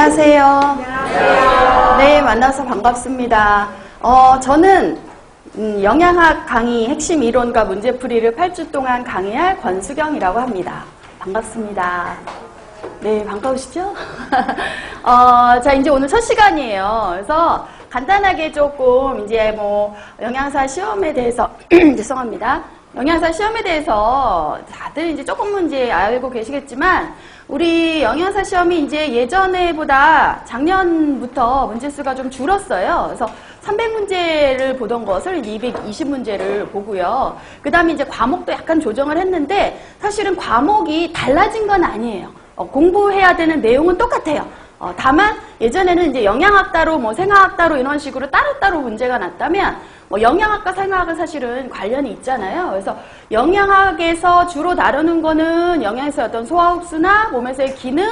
안녕하세요. 안녕하세요. 네, 만나서 반갑습니다. 저는 영양학 강의 핵심 이론과 문제풀이를 8주 동안 강의할 권수경이라고 합니다. 반갑습니다. 네, 반가우시죠? 자, 이제 오늘 첫 시간이에요. 그래서 간단하게 조금 이제 영양사 시험에 대해서 죄송합니다. 영양사 시험에 대해서 다들 이제 조금 문제 알고 계시겠지만 우리 영양사 시험이 이제 예전에보다 작년부터 문제수가 좀 줄었어요. 그래서 300문제를 보던 것을 220문제를 보고요. 그 다음에 이제 과목도 약간 조정을 했는데 사실은 과목이 달라진 건 아니에요. 공부해야 되는 내용은 똑같아요. 다만 예전에는 이제 영양학 따로 생화학 따로 이런 식으로 따로따로 문제가 났다면 영양학과 생화학은 사실은 관련이 있잖아요. 그래서 영양학에서 주로 다루는 거는 영양에서의 어떤 소화 흡수나 몸에서의 기능,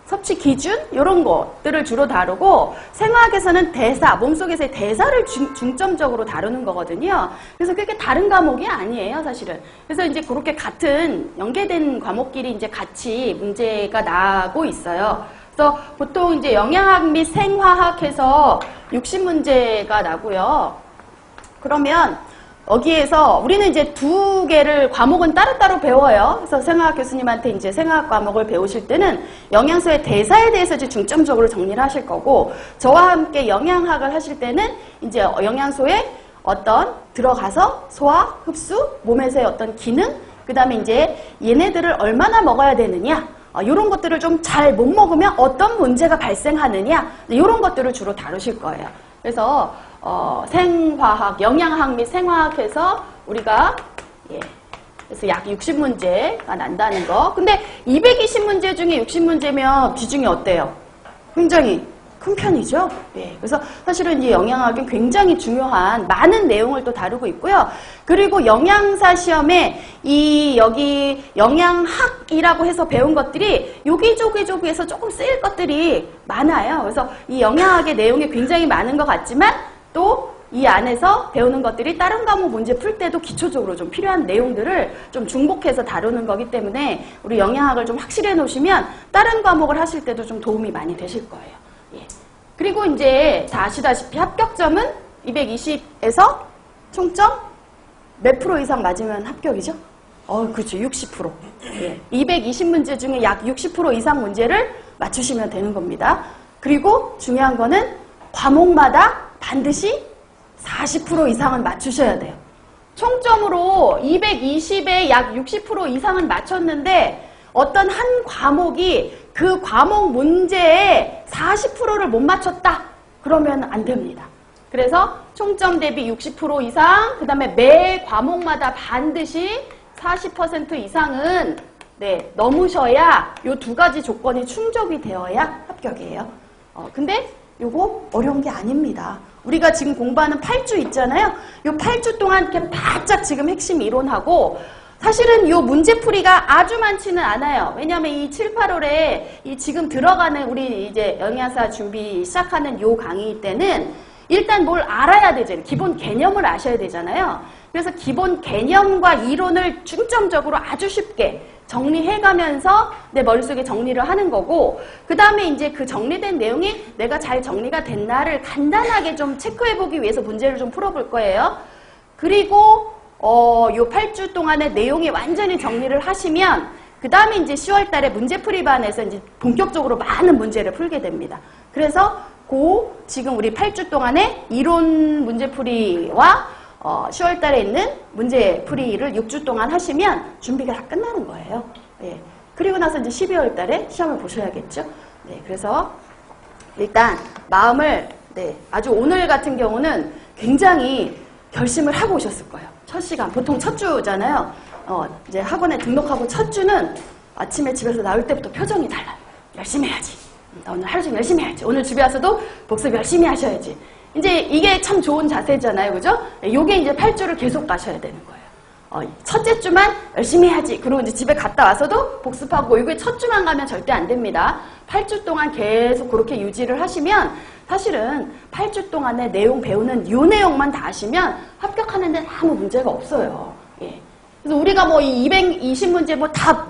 섭취 기준 이런 것들을 주로 다루고 생화학에서는 대사, 몸속에서의 대사를 중점적으로 다루는 거거든요. 그래서 그렇게 다른 과목이 아니에요, 사실은. 그래서 이제 그렇게 같은 연계된 과목끼리 이제 같이 문제가 나고 있어요. 그래서 보통 이제 영양학 및 생화학에서 60문제가 나고요. 그러면 여기에서 우리는 이제 두 개를 과목은 따로따로 배워요. 그래서 생화학 교수님한테 이제 생화학 과목을 배우실 때는 영양소의 대사에 대해서 이제 중점적으로 정리를 하실 거고, 저와 함께 영양학을 하실 때는 이제 영양소의 어떤 들어가서 소화, 흡수, 몸에서의 어떤 기능, 그 다음에 이제 얘네들을 얼마나 먹어야 되느냐, 이런 것들을 좀 잘 못 먹으면 어떤 문제가 발생하느냐, 이런 것들을 주로 다루실 거예요. 그래서 생화학, 영양학 및 생화학에서 우리가 그래서 약 60문제가 난다는 거. 근데 220문제 중에 60문제면 비중이 어때요? 굉장히 큰 편이죠. 그래서 사실은 이 영양학은 굉장히 중요한 많은 내용을 또 다루고 있고요. 그리고 영양사 시험에 여기 영양학이라고 해서 배운 것들이 여기저기에서 조금 쓰일 것들이 많아요. 그래서 이 영양학의 내용이 굉장히 많은 것 같지만 또 이 안에서 배우는 것들이 다른 과목 문제 풀 때도 기초적으로 좀 필요한 내용들을 좀 중복해서 다루는 거기 때문에 우리 영양학을 좀 확실히 해놓으시면 다른 과목을 하실 때도 좀 도움이 많이 되실 거예요. 그리고 이제 다 아시다시피 합격점은 220에서 총점 몇 프로 이상 맞으면 합격이죠? 그렇죠. 60%. 220문제 중에 약 60% 이상 문제를 맞추시면 되는 겁니다. 그리고 중요한 거는 과목마다 반드시 40% 이상은 맞추셔야 돼요. 총점으로 220에 약 60% 이상은 맞췄는데 어떤 한 과목이 그 과목 문제에 40%를 못 맞췄다? 그러면 안 됩니다. 그래서 총점 대비 60% 이상, 그 다음에 매 과목마다 반드시 40% 이상은 넘으셔야 이 두 가지 조건이 충족이 되어야 합격이에요. 근데 요거 어려운 게 아닙니다. 우리가 지금 공부하는 8주 있잖아요. 요 8주 동안 이렇게 바짝 지금 핵심 이론하고 사실은 이 문제풀이가 아주 많지는 않아요. 왜냐하면 이 7, 8월에 이 지금 들어가는 우리 이제 영양사 준비 시작하는 요 강의 때는 일단 뭘 알아야 되잖아요. 기본 개념을 아셔야 되잖아요. 그래서 기본 개념과 이론을 중점적으로 아주 쉽게 정리해가면서 내 머릿속에 정리를 하는 거고, 그 다음에 이제 그 정리된 내용이 내가 잘 정리가 됐나를 간단하게 좀 체크해보기 위해서 문제를 좀 풀어볼 거예요. 그리고 요 8주 동안의 내용이 완전히 정리를 하시면 그 다음에 이제 10월 달에 문제풀이반에서 이제 본격적으로 많은 문제를 풀게 됩니다. 그래서 지금 우리 8주 동안의 이론 문제풀이와 10월 달에 있는 문제풀이를 6주 동안 하시면 준비가 다 끝나는 거예요. 그리고 나서 이제 12월 달에 시험을 보셔야겠죠. 그래서 일단 마음을 아주 오늘 같은 경우는 굉장히 결심을 하고 오셨을 거예요. 첫 시간, 보통 첫 주잖아요. 이제 학원에 등록하고 첫 주는 아침에 집에서 나올 때부터 표정이 달라요. 열심히 해야지. 나 오늘 하루 종일 열심히 해야지. 오늘 집에 와서도 복습 열심히 하셔야지. 이제 이게 참 좋은 자세잖아요. 그죠? 요게 이제 8주를 계속 가셔야 되는 거예요. 첫째 주만 열심히 해야지. 그리고 이제 집에 갔다 와서도 복습하고, 이게 첫 주만 가면 절대 안 됩니다. 8주 동안 계속 그렇게 유지를 하시면 사실은 8주 동안의 내용 배우는 요 내용만 다 하시면 합격하는 데는 아무 문제가 없어요. 그래서 우리가 이 220문제 다